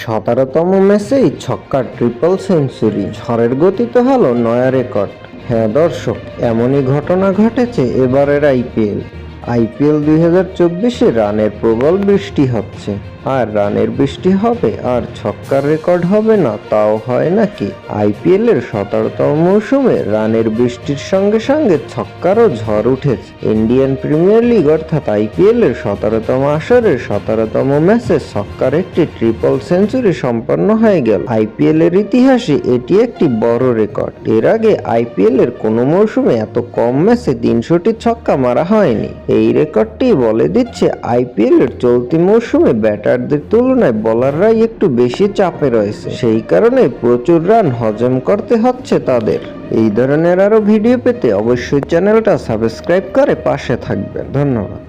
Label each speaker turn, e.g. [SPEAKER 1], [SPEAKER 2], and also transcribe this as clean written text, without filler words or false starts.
[SPEAKER 1] 17তম ম্যাচেই ছক্কার triple century, ঝড়ের গতিতে হলো নয়া রেকর্ড। হ্যাঁ দর্শক, এমনই ঘটনা ঘটেছে এবারের আইপিএল 2024-এ রানের প্রবল বৃষ্টি হচ্ছে। আর রানের বৃষ্টি হবে আর ছক্কার রেকর্ড হবে না, তাও হয় নাকি? আইপিএলের 17তম মৌসুমে রানের বৃষ্টির সঙ্গে সঙ্গে ছক্কারও ঝড় উঠেছে। ইন্ডিয়ান প্রিমিয়ার লিগ অর্থাৎ আইপিএলের 17তম আসরের 17তম ম্যাচে ছক্কার একটি ট্রিপল সেঞ্চুরি সম্পন্ন হয়ে গেল। আইপিএলের ইতিহাসে এটি একটি বড় রেকর্ড। এর আগে আইপিএলের কোনো মৌসুমে এত কম ম্যাচে 300টি ছক্কা মারা হয়নি। এই রেকর্ডটি বলে দিচ্ছে আইপিএলের চলতি মৌসুমে ব্যাটারদের তুলনায় বোলাররাই একটু বেশি চাপে রয়েছে, সেই কারণে প্রচুর রান হজম করতে হচ্ছে তাদের। এই ধরনের আরো ভিডিও পেতে অবশ্যই চ্যানেলটা সাবস্ক্রাইব করে পাশে থাকবেন। ধন্যবাদ।